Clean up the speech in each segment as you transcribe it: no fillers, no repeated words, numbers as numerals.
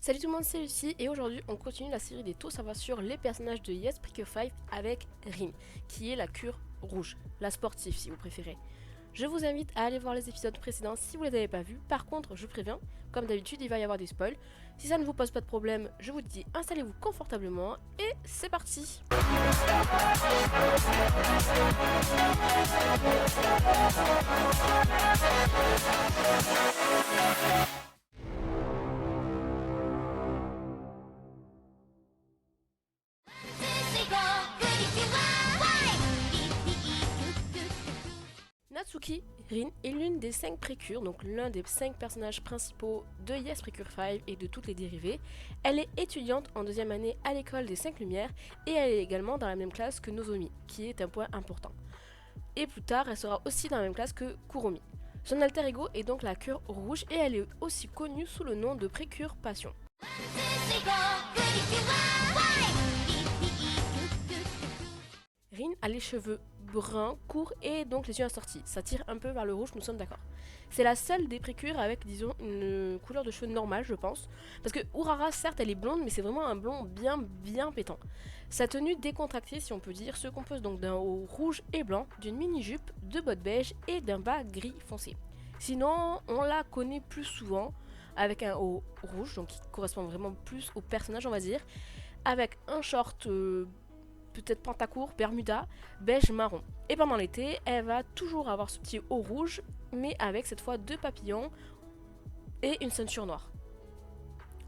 Salut tout le monde, c'est Lucie et aujourd'hui on continue la série des Tout savoir sur les personnages de Yes Precure 5 avec Rin, qui est la cure rouge, la sportive si vous préférez. Je vous invite à aller voir les épisodes précédents si vous ne les avez pas vus. Par contre, je préviens, comme d'habitude, il va y avoir des spoils. Si ça ne vous pose pas de problème, je vous dis installez-vous confortablement et c'est parti. Natsuki Rin est l'une des 5 précures, donc l'un des 5 personnages principaux de Yes Precure 5 et de toutes les dérivées. Elle est étudiante en deuxième année à l'école des 5 Lumières et elle est également dans la même classe que Nozomi, qui est un point important. Et plus tard, elle sera aussi dans la même classe que Kuromi. Son alter ego est donc la cure rouge et elle est aussi connue sous le nom de précure passion. Rin a les cheveux bruns, courts et donc les yeux assortis. Ça tire un peu vers le rouge, nous sommes d'accord. C'est la seule des précures avec, disons, une couleur de cheveux normale, je pense. Parce que Urara, certes, elle est blonde, mais c'est vraiment un blond bien pétant. Sa tenue décontractée, si on peut dire, se compose donc d'un haut rouge et blanc, d'une mini-jupe, de bottes beige et d'un bas gris foncé. Sinon, on la connaît plus souvent avec un haut rouge, donc qui correspond vraiment plus au personnage, on va dire, avec un short peut-être pantacourt, bermuda, beige marron. Et pendant l'été, elle va toujours avoir ce petit haut rouge, mais avec cette fois 2 papillons et une ceinture noire.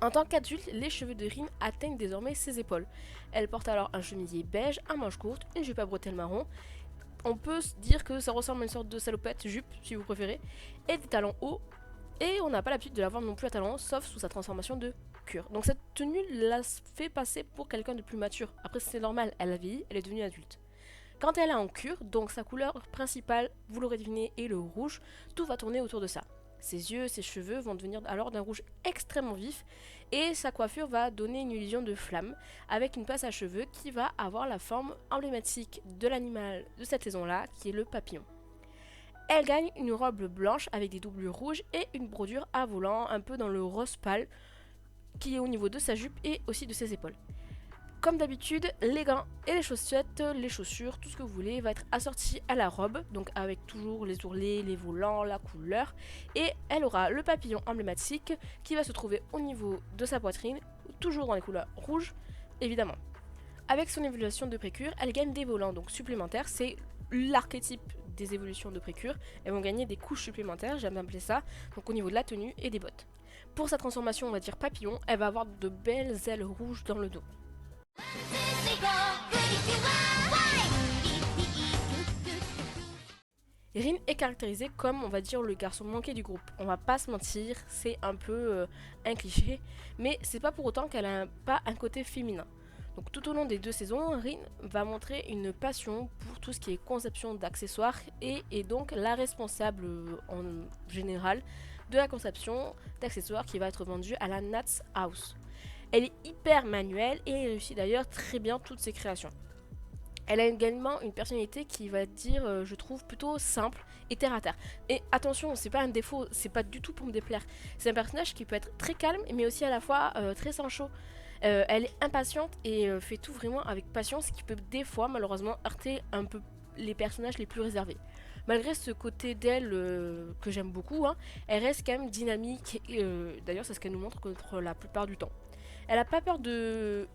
En tant qu'adulte, les cheveux de Rin atteignent désormais ses épaules. Elle porte alors un chemisier beige à manches courtes, une jupe à bretelles marron. On peut se dire que ça ressemble à une sorte de salopette, jupe si vous préférez, et des talons hauts. Et on n'a pas l'habitude de la voir non plus à talons, sauf sous sa transformation de cure. Donc cette tenue la fait passer pour quelqu'un de plus mature. Après c'est normal, elle a vieilli, elle est devenue adulte. Quand elle est en cure, donc sa couleur principale, vous l'aurez deviné, est le rouge, tout va tourner autour de ça. Ses yeux, ses cheveux vont devenir alors d'un rouge extrêmement vif et sa coiffure va donner une illusion de flamme avec une pince à cheveux qui va avoir la forme emblématique de l'animal de cette saison-là qui est le papillon. Elle gagne une robe blanche avec des doublures rouges et une brodure à volant un peu dans le rose pâle qui est au niveau de sa jupe et aussi de ses épaules. Comme d'habitude, les gants et les chaussettes, les chaussures, tout ce que vous voulez va être assorti à la robe, donc avec toujours les ourlets, les volants, la couleur, et elle aura le papillon emblématique qui va se trouver au niveau de sa poitrine, toujours dans les couleurs rouges, évidemment. Avec son évolution de précure, elle gagne des volants donc supplémentaires, c'est l'archétype des évolutions de précure, elles vont gagner des couches supplémentaires, j'aime appeler ça, donc au niveau de la tenue et des bottes. Pour sa transformation, on va dire papillon, elle va avoir de belles ailes rouges dans le dos. Rin est caractérisée comme, on va dire, le garçon manqué du groupe. On va pas se mentir, c'est un peu un cliché, mais c'est pas pour autant qu'elle a pas un côté féminin. Donc tout au long des 2 saisons, Rin va montrer une passion pour tout ce qui est conception d'accessoires et est donc la responsable en général de la conception d'accessoires qui va être vendue à la Nats House. Elle est hyper manuelle et réussit d'ailleurs très bien toutes ses créations. Elle a également une personnalité qui va dire, je trouve, plutôt simple et terre à terre. Et attention, c'est pas un défaut, c'est pas du tout pour me déplaire. C'est un personnage qui peut être très calme, mais aussi à la fois très sans chaud. Elle est impatiente et fait tout vraiment avec passion, ce qui peut des fois malheureusement heurter un peu les personnages les plus réservés. Malgré ce côté d'elle que j'aime beaucoup, hein, elle reste quand même dynamique et d'ailleurs c'est ce qu'elle nous montre contre la plupart du temps. Elle a pas peur de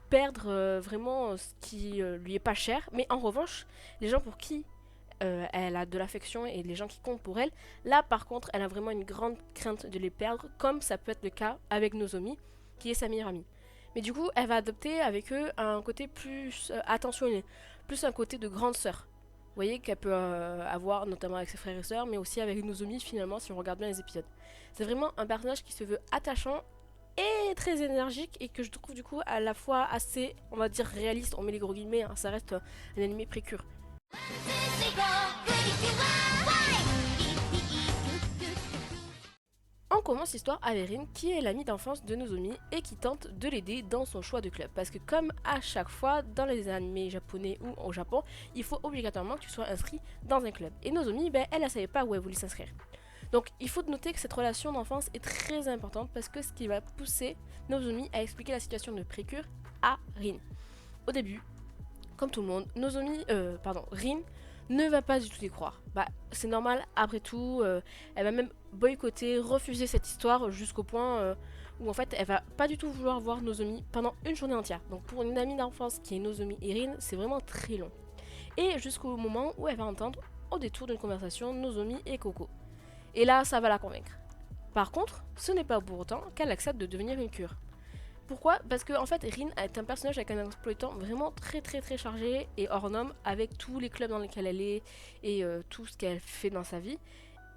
perdre vraiment ce qui lui est pas cher, mais en revanche, les gens pour qui elle a de l'affection et les gens qui comptent pour elle, là par contre, elle a vraiment une grande crainte de les perdre, comme ça peut être le cas avec Nozomi, qui est sa meilleure amie. Mais du coup, elle va adopter avec eux un côté plus attentionné, plus un côté de grande sœur. Vous voyez qu'elle peut avoir notamment avec ses frères et sœurs, mais aussi avec Nozomi finalement si on regarde bien les épisodes. C'est vraiment un personnage qui se veut attachant et très énergique et que je trouve du coup à la fois assez, on va dire réaliste, on met les gros guillemets, hein, ça reste un animé précure. On commence l'histoire avec Rin qui est l'amie d'enfance de Nozomi et qui tente de l'aider dans son choix de club. Parce que comme à chaque fois dans les animés japonais ou au Japon, il faut obligatoirement que tu sois inscrit dans un club. Et Nozomi, ben, elle ne savait pas où elle voulait s'inscrire. Donc il faut noter que cette relation d'enfance est très importante parce que ce qui va pousser Nozomi à expliquer la situation de Precure à Rin. Au début, comme tout le monde, Rin ne va pas du tout y croire. Bah, c'est normal, après tout, elle va même boycotter, refuser cette histoire jusqu'au point où en fait elle va pas du tout vouloir voir Nozomi pendant une journée entière. Donc pour une amie d'enfance qui est Nozomi et Rin, c'est vraiment très long. Et jusqu'au moment où elle va entendre, au détour d'une conversation, Nozomi et Coco. Et là, ça va la convaincre. Par contre, ce n'est pas pour autant qu'elle accepte de devenir une cure. Pourquoi? Parce que en fait, Rin est un personnage avec un emploi du temps vraiment très chargé et hors norme avec tous les clubs dans lesquels elle est et tout ce qu'elle fait dans sa vie.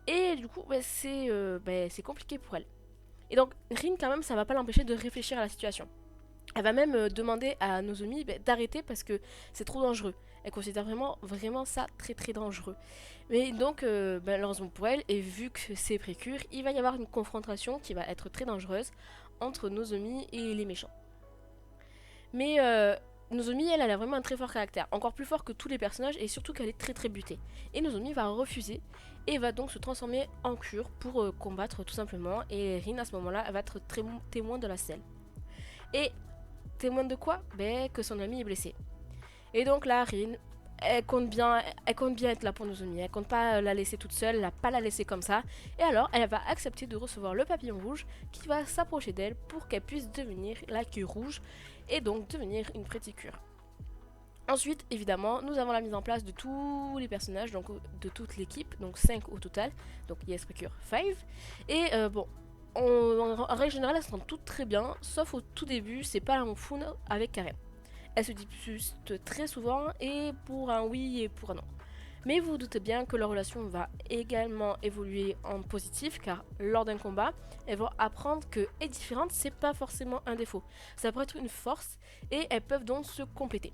Et du coup, c'est compliqué pour elle. Et donc, Rin, quand même, ça va pas l'empêcher de réfléchir à la situation. Elle va même demander à Nozomi d'arrêter parce que c'est trop dangereux. Elle considère vraiment ça très dangereux. Mais donc, malheureusement pour elle, et vu que c'est Precure, il va y avoir une confrontation qui va être très dangereuse entre Nozomi et les méchants. Mais Nozomi, elle a vraiment un très fort caractère, encore plus fort que tous les personnages, et surtout qu'elle est très butée. Et Nozomi va refuser, et va donc se transformer en cure pour combattre tout simplement, et Rin à ce moment-là, elle va être très témoin de la scène. Et témoin de quoi? Que son ami est blessé. Et donc là, Rin, elle compte bien être là pour Nozomi. Elle compte pas la laisser toute seule, elle va pas la laisser comme ça. Et alors, elle va accepter de recevoir le papillon rouge qui va s'approcher d'elle pour qu'elle puisse devenir la queue rouge et donc devenir une préticure. Ensuite, évidemment, nous avons la mise en place de tous les personnages, donc de toute l'équipe, donc 5 au total. Donc Yes Precure 5. Et en règle générale, elles sont toutes très bien, sauf au tout début, c'est pas la fun avec Karen. Elle se dispute très souvent et pour un oui et pour un non. Mais vous vous doutez bien que leur relation va également évoluer en positif car lors d'un combat, elles vont apprendre que être différente, c'est pas forcément un défaut. Ça peut être une force et elles peuvent donc se compléter.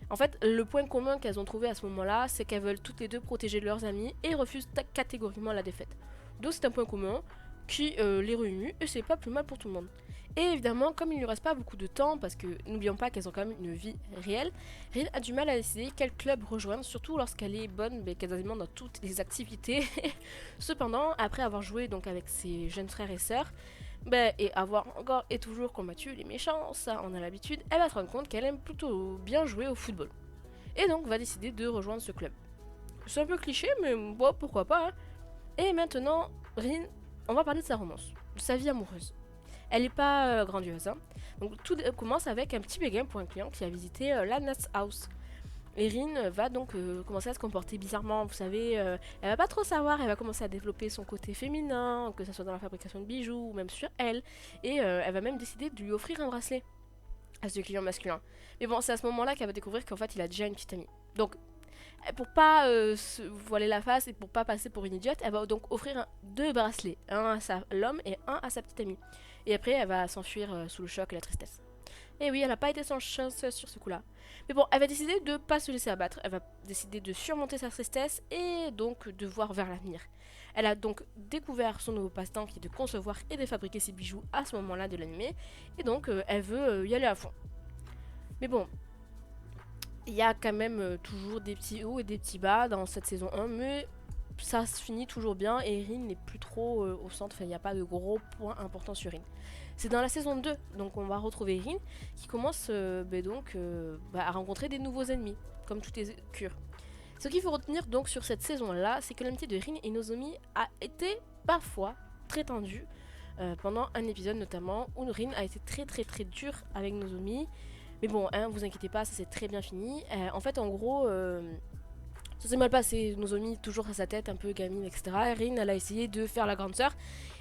En fait, le point commun qu'elles ont trouvé à ce moment-là, c'est qu'elles veulent toutes les deux protéger leurs amis et refusent catégoriquement la défaite. Donc c'est un point commun qui les réunit et c'est pas plus mal pour tout le monde. Et évidemment, comme il ne lui reste pas beaucoup de temps, parce que n'oublions pas qu'elles ont quand même une vie réelle, Rin a du mal à décider quel club rejoindre, surtout lorsqu'elle est bonne, quasiment dans toutes les activités. Cependant, après avoir joué donc avec ses jeunes frères et sœurs, et avoir encore et toujours combattu les méchants, ça on a l'habitude, elle va se rendre compte qu'elle aime plutôt bien jouer au football. Et donc va décider de rejoindre ce club. C'est un peu cliché, mais bon, pourquoi pas. Hein. Et maintenant, Rin, on va parler de sa romance, de sa vie amoureuse. Elle n'est pas grandiose. Hein. Donc tout commence avec un petit béguin pour un client qui a visité la Nuts House. Et Rin va donc commencer à se comporter bizarrement, vous savez, elle va pas trop savoir, elle va commencer à développer son côté féminin, que ce soit dans la fabrication de bijoux ou même sur elle, et elle va même décider de lui offrir un bracelet à ce client masculin. Mais bon, c'est à ce moment-là qu'elle va découvrir qu'en fait il a déjà une petite amie. Donc, pour pas se voiler la face et pour pas passer pour une idiote, elle va donc offrir deux bracelets, un à l'homme et un à sa petite amie. Et après, elle va s'enfuir sous le choc et la tristesse. Et oui, elle n'a pas été sans chance sur ce coup-là. Mais bon, elle va décider de ne pas se laisser abattre. Elle va décider de surmonter sa tristesse et donc de voir vers l'avenir. Elle a donc découvert son nouveau passe-temps qui est de concevoir et de fabriquer ses bijoux à ce moment-là de l'anime. Et donc, elle veut y aller à fond. Mais bon, il y a quand même toujours des petits hauts et des petits bas dans cette saison 1. Mais ça se finit toujours bien et Rin n'est plus trop au centre. Enfin, il n'y a pas de gros points importants sur Rin. C'est dans la saison 2, donc on va retrouver Rin qui commence à rencontrer des nouveaux ennemis, comme toutes les cures. Ce qu'il faut retenir donc sur cette saison-là, c'est que l'amitié de Rin et Nozomi a été parfois très tendue, pendant un épisode notamment, où Rin a été très dure avec Nozomi. Mais bon, hein, vous inquiétez pas, ça s'est très bien fini. En fait, en gros, ça s'est mal passé. Nozomi toujours à sa tête, un peu gamine, etc. Rin, elle a essayé de faire la grande sœur.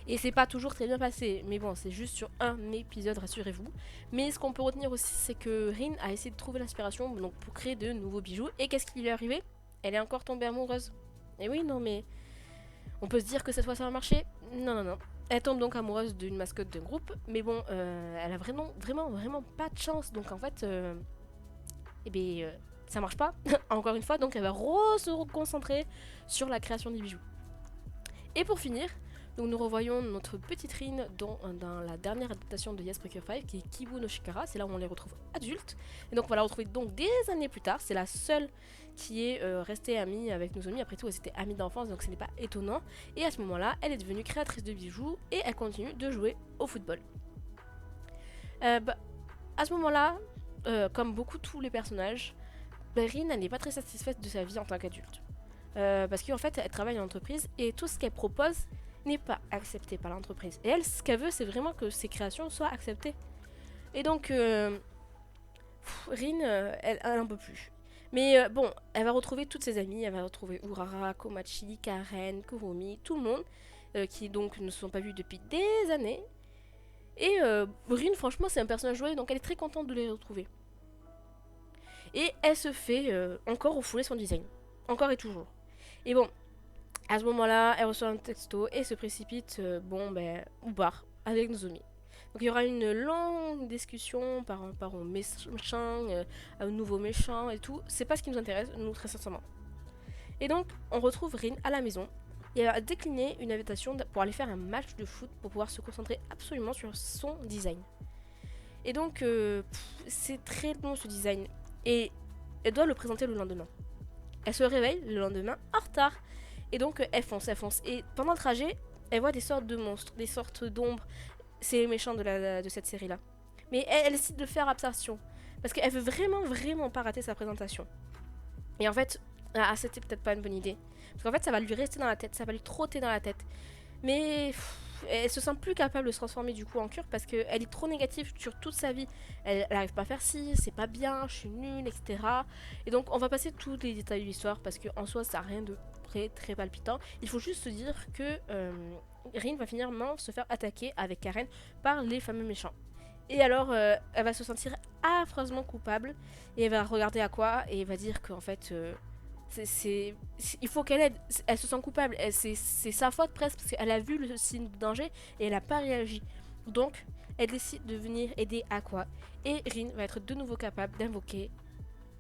Et c'est pas toujours très bien passé. Mais bon, c'est juste sur un épisode, rassurez-vous. Mais ce qu'on peut retenir aussi, c'est que Rin a essayé de trouver l'inspiration donc, pour créer de nouveaux bijoux. Et qu'est-ce qui lui est arrivé? Elle est encore tombée amoureuse. Et oui, non, mais on peut se dire que cette fois ça va marcher? Non. Elle tombe donc amoureuse d'une mascotte d'un groupe. Mais bon, elle a vraiment pas de chance. Donc en fait, ça marche pas, encore une fois. Donc elle va se reconcentrer sur la création des bijoux. Et pour finir, Donc nous revoyons notre petite Rin dans la dernière adaptation de Yes Breaker 5 qui est Kibu no Shikara, c'est là où on les retrouve adultes. Et donc on va la retrouver donc des années plus tard, c'est la seule qui est restée amie avec Nozomi, après tout elles étaient amies d'enfance donc ce n'est pas étonnant. Et à ce moment-là, elle est devenue créatrice de bijoux et elle continue de jouer au football. À ce moment-là, comme beaucoup tous les personnages, Rin elle n'est pas très satisfaite de sa vie en tant qu'adulte. Parce qu'en fait elle travaille en entreprise et tout ce qu'elle propose n'est pas accepté par l'entreprise. Et elle, ce qu'elle veut, c'est vraiment que ses créations soient acceptées. Et donc, Rin, elle en peut plus. Mais bon, elle va retrouver toutes ses amies. Elle va retrouver Urara, Komachi, Karen, Kurumi, tout le monde, qui donc ne se sont pas vus depuis des années. Et Rin, franchement, c'est un personnage joyeux, donc elle est très contente de les retrouver. Et elle se fait encore refouler son design. Encore et toujours. Et bon, à ce moment-là, elle reçoit un texto et se précipite au bar avec Nozomi. Donc il y aura une longue discussion par un méchant, un nouveau méchant et tout. C'est pas ce qui nous intéresse, nous, très sincèrement. Et donc, on retrouve Rin à la maison. Et elle a décliné une invitation pour aller faire un match de foot pour pouvoir se concentrer absolument sur son design. Et donc, c'est très long ce design. Et elle doit le présenter le lendemain. Elle se réveille le lendemain en retard. Et donc, elle fonce. Et pendant le trajet, elle voit des sortes de monstres, des sortes d'ombres. C'est les méchants de cette série-là. Mais elle décide de faire abstraction. Parce qu'elle veut vraiment pas rater sa présentation. Et en fait, c'était peut-être pas une bonne idée. Parce qu'en fait, ça va lui rester dans la tête. Ça va lui trotter dans la tête. Mais elle se sent plus capable de se transformer du coup en cure parce qu'elle est trop négative sur toute sa vie. Elle n'arrive pas à faire ci, c'est pas bien, je suis nulle, etc. Et donc on va passer tous les détails de l'histoire parce qu'en soi ça n'a rien de très palpitant. Il faut juste se dire que Rin va finalement se faire attaquer avec Karen par les fameux méchants. Et alors elle va se sentir affreusement coupable et elle va regarder Aqua et elle va dire qu'en fait... il faut qu'elle aide. Elle se sent coupable. C'est sa faute presque parce qu'elle a vu le signe de danger et elle n'a pas réagi. Donc, elle décide de venir aider Aqua. Et Rin va être de nouveau capable d'invoquer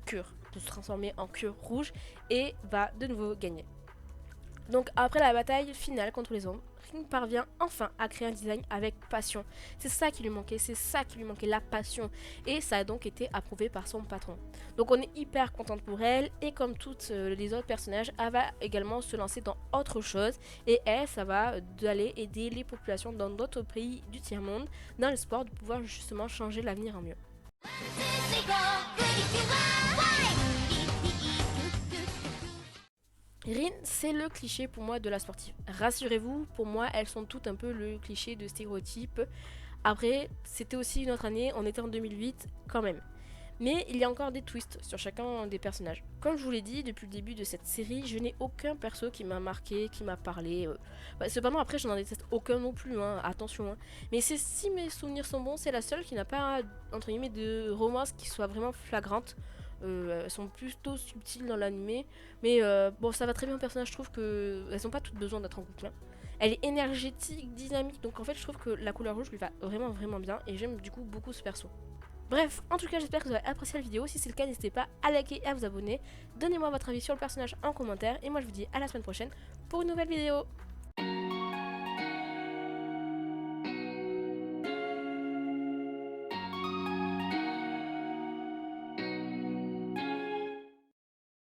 Cure, de se transformer en Cure rouge et va de nouveau gagner. Donc, après la bataille finale contre les ombres, Rin parvient enfin à créer un design avec passion. C'est ça qui lui manquait, la passion. Et ça a donc été approuvé par son patron. Donc on est hyper contente pour elle. Et comme toutes les autres personnages, elle va également se lancer dans autre chose. Et elle, ça va d'aller aider les populations dans d'autres pays du tiers-monde, dans l'espoir de pouvoir justement changer l'avenir en mieux. Rin, c'est le cliché pour moi de la sportive. Rassurez-vous, pour moi, elles sont toutes un peu le cliché de stéréotype. Après, c'était aussi une autre année, on était en 2008 quand même. Mais il y a encore des twists sur chacun des personnages. Comme je vous l'ai dit, depuis le début de cette série, je n'ai aucun perso qui m'a marqué, qui m'a parlé. Cependant, après, je n'en déteste aucun non plus, attention. Mais si mes souvenirs sont bons, c'est la seule qui n'a pas, entre guillemets, de romance qui soit vraiment flagrante. Elles sont plutôt subtiles dans l'animé. Mais bon, ça va très bien au personnage. Je trouve qu'elles n'ont pas toutes besoin d'être en couple. Elle est énergétique, dynamique. Donc en fait, je trouve que la couleur rouge lui va vraiment bien. Et j'aime du coup beaucoup ce perso. Bref, en tout cas, j'espère que vous avez apprécié la vidéo. Si c'est le cas, n'hésitez pas à liker et à vous abonner. Donnez-moi votre avis sur le personnage en commentaire. Et moi, je vous dis à la semaine prochaine pour une nouvelle vidéo.